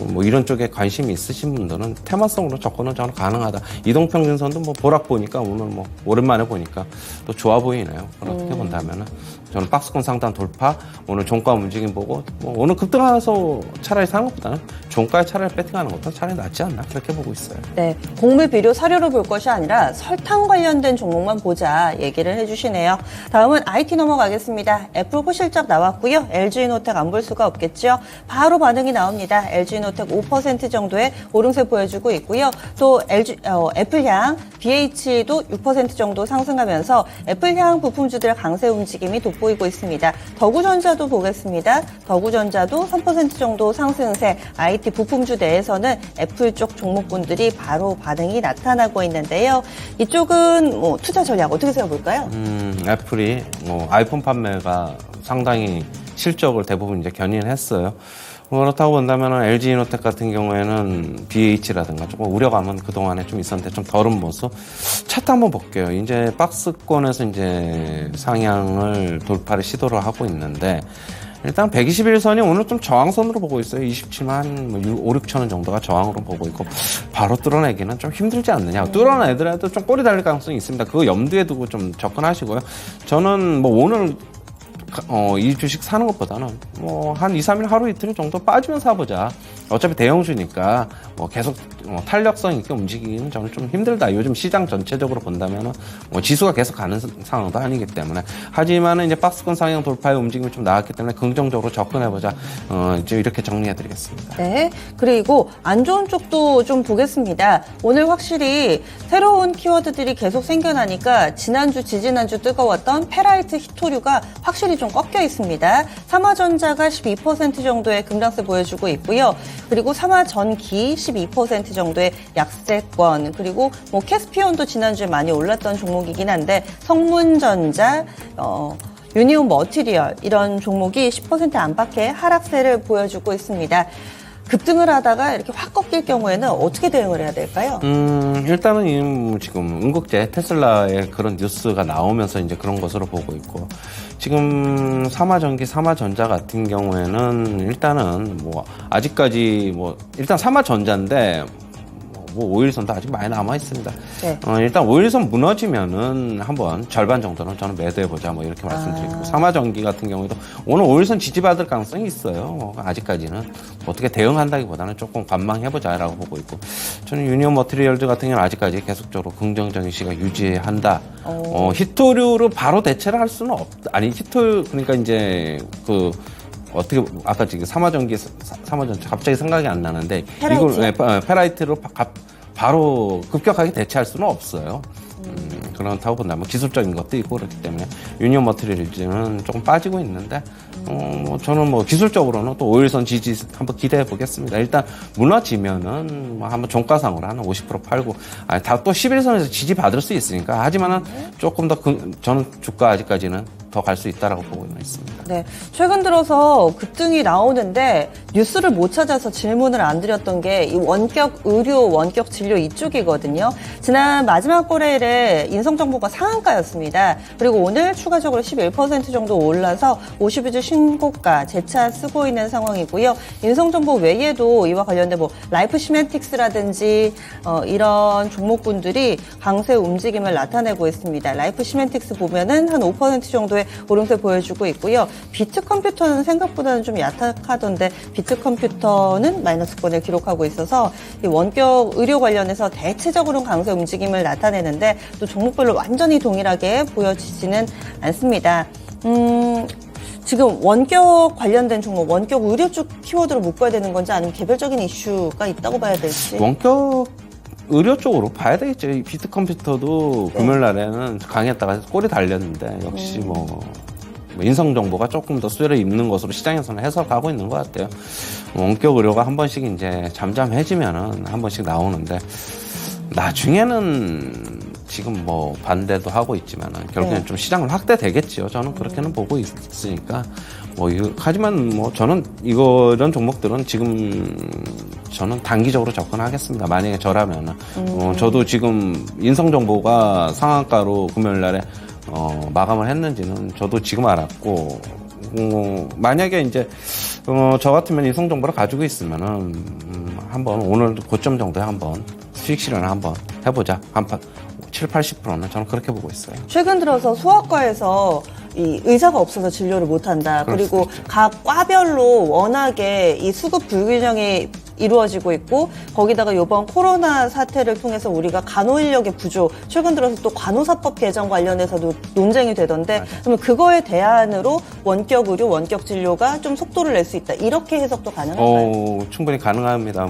뭐 이런 쪽에 관심이 있으신 분들은 테마성으로 접근은 저는 가능하다. 이동평균선도 뭐 보락 보니까 오늘 뭐 오랜만에 보니까 또 좋아 보이네요. 그렇게 본다면은 저는 박스권 상단 돌파, 오늘 종가 움직임 보고 뭐 오늘 급등해서 차라리 사는 것보다는 종가에 차라리 배팅하는 것도 차라리 낫지 않나 그렇게 보고 있어요. 네, 곡물 비료 사료로 볼 것이 아니라 설탕 관련된 종목만 보자 얘기를 해주시네요. 다음은 IT 넘어가겠습니다. 애플 호실적 나왔고요. LG이노텍 안 볼 수가 없겠죠. 바로 반응이 나옵니다. LG이노텍 5% 정도의 오름세 보여주고 있고요. 또 애플향, BH도 6% 정도 상승하면서 애플향 부품주들 강세 움직임이 돋보이고 있습니다. 더구전자도 보겠습니다. 더구전자도 3% 정도 상승세, IT 부품주 내에서는 애플 쪽 종목군들이 바로 반응이 나타나고 있는데요. 이쪽은 뭐 투자 전략 어떻게 세워볼까요? 애플이 뭐 아이폰 판매가 상당히 실적을 대부분 이제 견인했어요. 그렇다고 본다면 LG이노텍 같은 경우에는 BH라든가 조금 우려감은 그동안에 좀 있었는데 좀 덜은 모습. 차트 한번 볼게요. 이제 박스권에서 이제 상향을 돌파를 시도를 하고 있는데 일단 121선이 오늘 좀 저항선으로 보고 있어요. 27만 5, 6천 원 정도가 저항으로 보고 있고 바로 뚫어내기는 좀 힘들지 않느냐. 뚫어내더라도 좀 꼬리 달릴 가능성이 있습니다. 그거 염두에 두고 좀 접근하시고요. 저는 뭐 오늘 이 주식 사는 것보다는 뭐 한 2, 3일 하루 이틀 정도 빠지면 사보자. 어차피 대형주니까 뭐 계속 탄력성 있게 움직이기는 저는 좀 힘들다. 요즘 시장 전체적으로 본다면은 뭐 지수가 계속 가는 상황도 아니기 때문에. 하지만은 이제 박스권 상향 돌파의 움직임이 좀 나왔기 때문에 긍정적으로 접근해보자. 이제 이렇게 정리해드리겠습니다. 네. 그리고 안 좋은 쪽도 좀 보겠습니다. 오늘 확실히 새로운 키워드들이 계속 생겨나니까 지난주, 지지난주 뜨거웠던 페라이트 히토류가 확실히 좀 꺾여 있습니다. 삼화전자가 12% 정도의 급락세 보여주고 있고요. 그리고 삼화전기 12% 1% 정도의 약세권, 그리고 뭐 캐스피온도 지난주에 많이 올랐던 종목이긴 한데 성문전자, 유니온 머티리얼 이런 종목이 10% 안팎의 하락세를 보여주고 있습니다. 급등을 하다가 이렇게 확 꺾일 경우에는 어떻게 대응을 해야 될까요? 일단은 지금 응급제 테슬라의 그런 뉴스가 나오면서 이제 그런 것으로 보고 있고, 지금 삼화전기, 삼화전자 같은 경우에는 일단은 뭐 아직까지 뭐 일단 삼화전자인데 뭐 5일선도 아직 많이 남아 있습니다. 네. 일단 5일선 무너지면은 한번 절반 정도는 저는 매도해보자 뭐 이렇게 말씀드리고, 삼화전기 같은 경우에도 오늘 5일선 지지받을 가능성이 있어요. 아직까지는 어떻게 대응한다기보다는 조금 관망해보자라고 보고 있고, 저는 유니온 머티리얼즈 같은 경우는 아직까지 계속적으로 긍정적인 시각 유지한다. 히토류로 바로 대체를 할 수는 그러니까 이제 어떻게 아까 지금 삼화전기 갑자기 생각이 안 나는데 페라이트? 이걸 페라이트로 바로 급격하게 대체할 수는 없어요. 그렇다고 본다면 기술적인 것도 있고 그렇기 때문에 유니온 머티리얼즈는 조금 빠지고 있는데 저는 뭐 기술적으로는 또 5일선 지지 한번 기대해 보겠습니다. 일단 무너지면은 뭐 한번 종가상으로 한 50% 팔고 다 또 11선에서 지지 받을 수 있으니까, 하지만은 조금 더 저는 주가 아직까지는 더 갈 수 있다라고 보고 있습니다. 네, 최근 들어서 급등이 나오는데 뉴스를 못 찾아서 질문을 안 드렸던 게 이 원격 의료, 원격 진료 이쪽이거든요. 지난 마지막 거래일에 인성정보가 상한가였습니다. 그리고 오늘 추가적으로 11% 정도 올라서 50일주 신고가 재차 쓰고 있는 상황이고요. 인성정보 외에도 이와 관련된 뭐 라이프 시멘틱스라든지 이런 종목군들이 강세 움직임을 나타내고 있습니다. 라이프 시멘틱스 보면은 한 5% 정도의 오름세 보여주고 있고요. 비트컴퓨터는 생각보다는 좀 약하던데 비트컴퓨터는 마이너스권을 기록하고 있어서 이 원격 의료 관련해서 대체적으로는 강세 움직임을 나타내는데 또 종목별로 완전히 동일하게 보여지지는 않습니다. 지금 원격 관련된 종목, 원격 의료 쪽 키워드로 묶어야 되는 건지 아니면 개별적인 이슈가 있다고 봐야 될지. 원격 의료 쪽으로 봐야 되겠죠. 이 비트컴퓨터도 금요일 날에는 강했다가 꼬리 달렸는데 역시 뭐 인성정보가 조금 더 수혜를 입는 것으로 시장에서는 해석하고 있는 것 같아요. 원격 의료가 한 번씩 이제 잠잠해지면은 한 번씩 나오는데, 나중에는 지금 뭐 반대도 하고 있지만은 결국엔 좀 시장을 확대되겠죠. 저는 그렇게는 보고 있으니까. 하지만 뭐 저는 이런 종목들은 지금 저는 단기적으로 접근하겠습니다. 만약에 저라면은. 저도 지금 인성정보가 상한가로 금요일 날에 마감을 했는지는 저도 지금 알았고, 만약에 이제 저 같으면 인성정보를 가지고 있으면은 한번 오늘 고점 정도에 한번 수익 실현을 한번 해보자. 한 7, 80%는 저는 그렇게 보고 있어요. 최근 들어서 소아과에서 이 의사가 없어서 진료를 못한다. 그리고 각 과별로 워낙에 이 수급 불균형이 이루어지고 있고, 거기다가 이번 코로나 사태를 통해서 우리가 간호인력의 부족, 최근 들어서 또 간호사법 개정 관련해서도 논쟁이 되던데, 그러면 그거에 대안으로 원격 의료, 원격 진료가 좀 속도를 낼 수 있다. 이렇게 해석도 가능할까요? 충분히 가능합니다.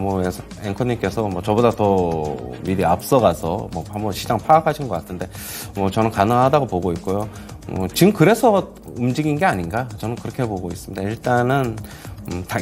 앵커님께서 저보다 더 미리 앞서가서 한번 시장 파악하신 것 같은데, 저는 가능하다고 보고 있고요. 지금 그래서 움직인 게 아닌가? 저는 그렇게 보고 있습니다. 일단은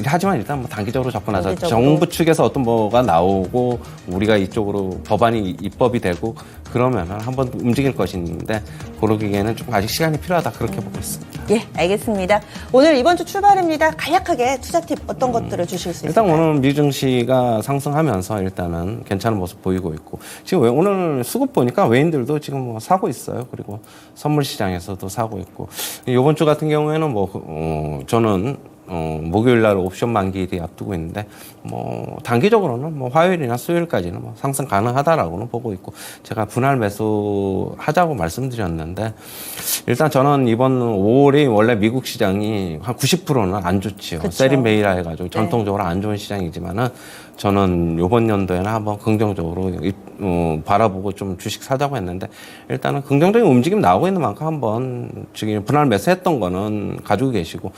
하지만 일단 단기적으로 접근하자. 정부 측에서 어떤 뭐가 나오고 우리가 이쪽으로 법안이 입법이 되고 그러면은 한번 움직일 것인데, 그러기에는 좀 아직 시간이 필요하다, 그렇게 보고 있습니다. 예, 알겠습니다. 오늘 이번 주 출발입니다. 간략하게 투자 팁 어떤 것들을 주실 수 있을까요? 일단 오늘 미증시가 상승하면서 일단은 괜찮은 모습 보이고 있고, 지금 오늘 수급 보니까 외인들도 지금 사고 있어요. 그리고 선물 시장에서도 사고 있고, 이번 주 같은 경우에는 저는 목요일 날 옵션 만기일이 앞두고 있는데, 단기적으로는 화요일이나 수요일까지는 상승 가능하다라고는 보고 있고, 제가 분할 매수 하자고 말씀드렸는데, 일단 저는 이번 5월이 원래 미국 시장이 한 90%는 안 좋지요. 세린 메이라 해가지고 전통적으로 안 좋은 시장이지만은, 저는 이번 연도에는 한번 긍정적으로 바라보고 좀 주식 사자고 했는데, 일단은 긍정적인 움직임 나오고 있는 만큼 한번 지금 분할 매수했던 거는 가지고 계시고,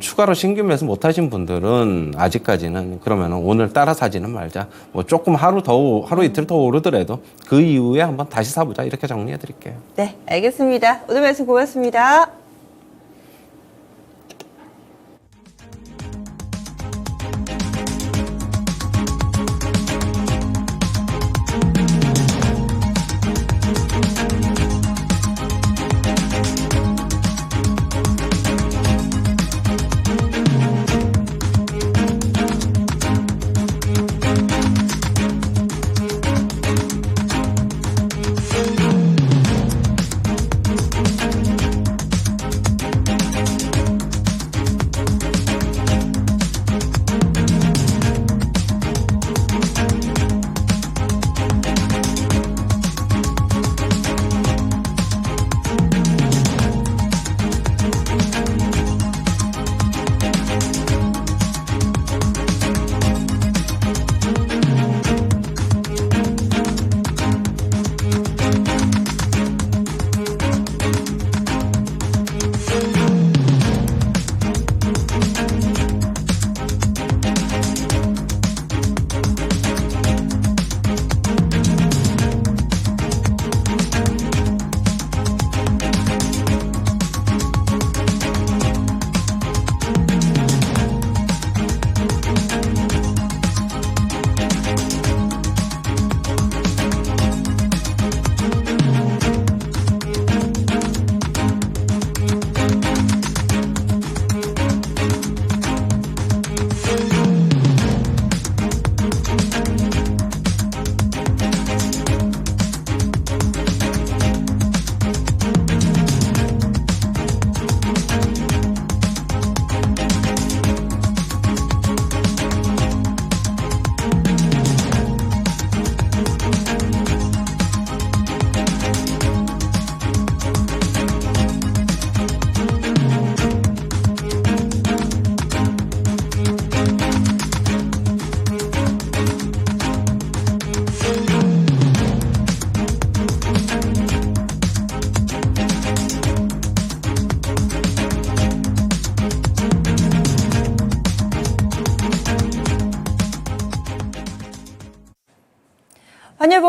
추가로 신규 매수 못하신 분들은 아직까지는 그러면 오늘 따라 사지는 말자. 조금 하루 이틀 더 오르더라도 그 이후에 한번 다시 사보자. 이렇게 정리해 드릴게요. 네, 알겠습니다. 오늘 말씀 고맙습니다.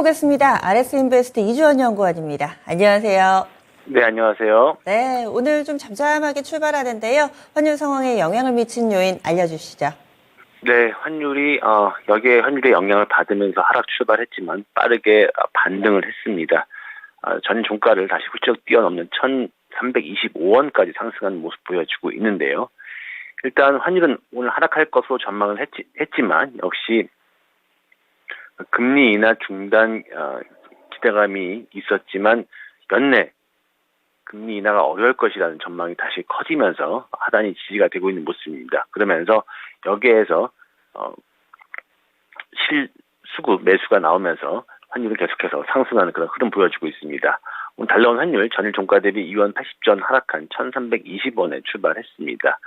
만나보겠습니다. RS인베스트 이주원 연구원입니다. 안녕하세요. 네, 안녕하세요. 네, 오늘 좀 잠잠하게 출발하는데요. 환율 상황에 영향을 미친 요인 알려주시죠. 네, 여기에 환율의 영향을 받으면서 하락 출발했지만 빠르게 반등을 했습니다. 전 종가를 다시 훌쩍 뛰어넘는 1,325원까지 상승하는 모습 보여주고 있는데요. 일단 환율은 오늘 하락할 것으로 전망을 했지만 역시 금리 인하 중단 기대감이 있었지만 연내 금리 인하가 어려울 것이라는 전망이 다시 커지면서 하단이 지지가 되고 있는 모습입니다. 그러면서 여기에서 실수급 매수가 나오면서 환율은 계속해서 상승하는 그런 흐름 보여주고 있습니다. 오늘 달러원 환율 전일 종가 대비 2원 80전 하락한 1,320원에 출발했습니다.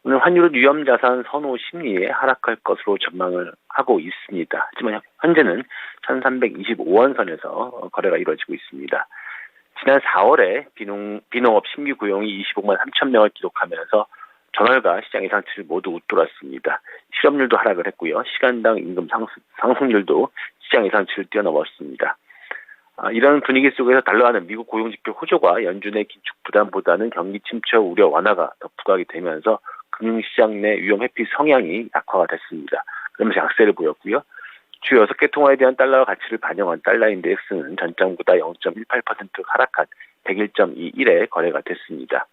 오늘 환율은 위험자산 선호 심리에 하락할 것으로 전망을 하고 있습니다. 하지만 현재는 1,325원 선에서 거래가 이루어지고 있습니다. 지난 4월에 비농업 신규 고용이 25만 3천 명을 기록하면서 전월과 시장 예상치를 모두 웃돌았습니다. 실업률도 하락을 했고요. 시간당 임금 상승률도 시장 예상치를 뛰어넘었습니다. 이런 분위기 속에서 달러화는 미국 고용지표 호조가 연준의 긴축 부담보다는 경기 침체 우려 완화가 더 부각이 되면서 금융시장 내 위험 회피 성향이 약화가 됐습니다. 그러면서 약세를 보였고요. 주요 6개 통화에 대한 달러화 가치를 반영한 달러 인덱스는 전장보다 0.18% 하락한 101.21에 거래가 됐습니다.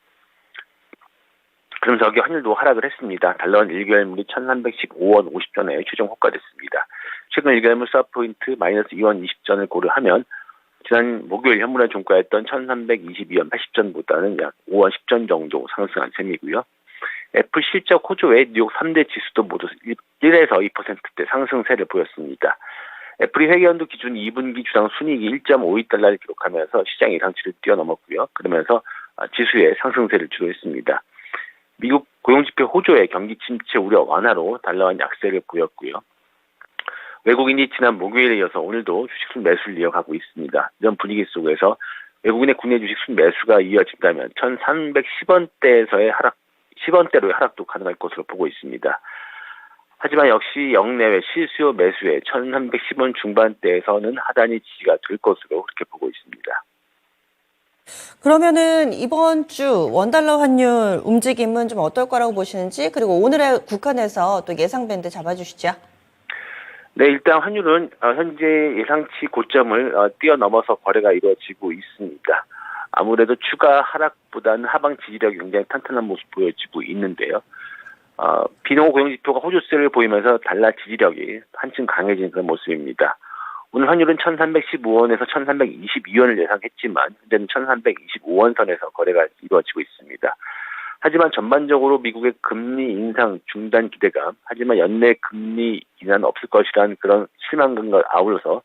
그러면서 여기 환율도 하락을 했습니다. 달러는 1개월물이 1,315원 50전에 최종 호가됐습니다. 최근 1개월물 스왑포인트 마이너스 2원 20전을 고려하면 지난 목요일 현물의 종가였던 1,322원 80전보다는 약 5원 10전 정도 상승한 셈이고요. 애플 실적 호조의 뉴욕 3대 지수도 모두 1에서 2%대 상승세를 보였습니다. 애플이 회계연도 기준 2분기 주당 순이익이 1.52달러를 기록하면서 시장 예상치를 뛰어넘었고요. 그러면서 지수의 상승세를 주도했습니다. 미국 고용지표 호조의 경기 침체 우려 완화로 달러화 약세를 보였고요. 외국인이 지난 목요일에 이어서 오늘도 주식 순매수를 이어가고 있습니다. 이런 분위기 속에서 외국인의 국내 주식 순매수가 이어진다면 1,310원대에서의 10원대로의 하락도 가능할 것으로 보고 있습니다. 하지만 역시 역내외 실수요 매수에 1,310원 중반대에서는 하단이 지지가 될 것으로 그렇게 보고 있습니다. 그러면은 이번 주 원달러 환율 움직임은 좀 어떨 거라고 보시는지, 그리고 오늘의 국한에서 또 예상 밴드 잡아주시죠. 네, 일단 환율은 현재 예상치 고점을 뛰어넘어서 거래가 이루어지고 있습니다. 아무래도 추가 하락보다는 하방 지지력이 굉장히 탄탄한 모습 보여지고 있는데요. 비농업 고용지표가 호조세를 보이면서 달러 지지력이 한층 강해지는 그런 모습입니다. 오늘 환율은 1,315원에서 1,322원을 예상했지만 현재는 1,325원 선에서 거래가 이루어지고 있습니다. 하지만 전반적으로 미국의 금리 인상 중단 기대감, 하지만 연내 금리 인하는 없을 것이라는 그런 실망감과 아울러서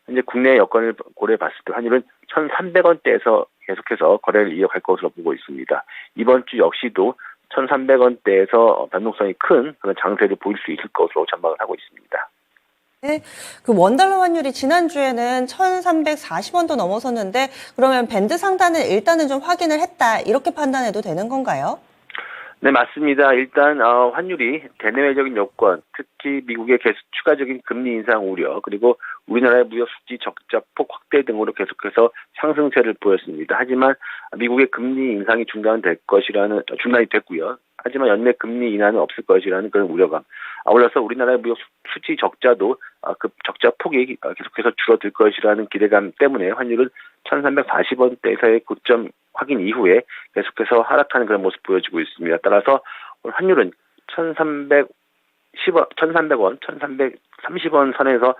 현재 국내 여건을 고려해 봤을 때 환율은 1,300원대에서 계속해서 거래를 이어갈 것으로 보고 있습니다. 이번 주 역시도 1,300원대에서 변동성이 큰 그런 장세를 보일 수 있을 것으로 전망을 하고 있습니다. 네, 그 원달러 환율이 지난주에는 1,340원도 넘어섰는데, 그러면 밴드 상단을 일단은 좀 확인을 했다, 이렇게 판단해도 되는 건가요? 네, 맞습니다. 일단 환율이 대내외적인 요건, 특히 미국의 계속 추가적인 금리 인상 우려, 그리고 우리나라의 무역 수지 적자 폭 확대 등으로 계속해서 상승세를 보였습니다. 하지만 미국의 금리 인상이 중단이 됐고요. 하지만 연내 금리 인하는 없을 것이라는 그런 우려감. 아울러서 우리나라의 무역 수지 적자도 그 적자 폭이 계속해서 줄어들 것이라는 기대감 때문에 환율은 1,340원대에서의 고점 확인 이후에 계속해서 하락하는 그런 모습 보여주고 있습니다. 따라서 오늘 환율은 1,300원, 1,330원 선에서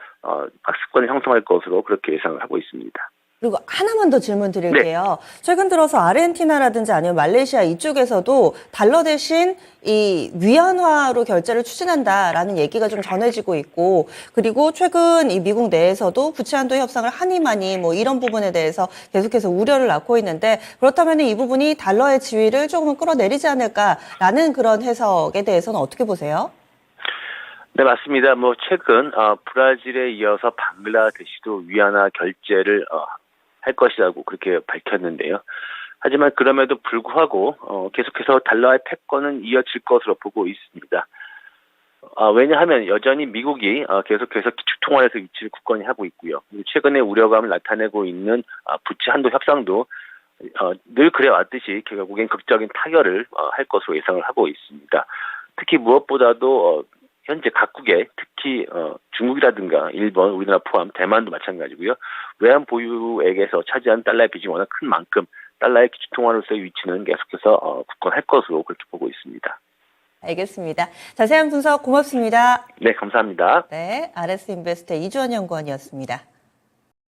박스권을 형성할 것으로 그렇게 예상을 하고 있습니다. 그리고 하나만 더 질문 드릴게요. 네. 최근 들어서 아르헨티나라든지 아니면 말레이시아 이쪽에서도 달러 대신 이 위안화로 결제를 추진한다라는 얘기가 좀 전해지고 있고, 그리고 최근 이 미국 내에서도 부채한도 협상을 하니 마니 뭐 이런 부분에 대해서 계속해서 우려를 낳고 있는데, 그렇다면 이 부분이 달러의 지위를 조금은 끌어내리지 않을까라는 그런 해석에 대해서는 어떻게 보세요? 네, 맞습니다. 최근 브라질에 이어서 방글라데시도 위안화 결제를 할 것이라고 그렇게 밝혔는데요. 하지만 그럼에도 불구하고 계속해서 달러의 패권은 이어질 것으로 보고 있습니다. 왜냐하면 여전히 미국이 계속해서 기축통화에서 위치를 굳건히 하고 있고요. 최근에 우려감을 나타내고 있는 부채 한도 협상도 늘 그래왔듯이 결국엔 극적인 타결을 할 것으로 예상을 하고 있습니다. 특히 무엇보다도 현재 각국에 특히 중국이라든가 일본, 우리나라 포함 대만도 마찬가지고요. 외환 보유액에서 차지한 달러의 비중이 워낙 큰 만큼 달러의 기축통화로서의 위치는 계속해서 굳건할 것으로 그렇게 보고 있습니다. 알겠습니다. 자세한 분석 고맙습니다. 네, 감사합니다. 네, RS인베스트의 이주원 연구원이었습니다.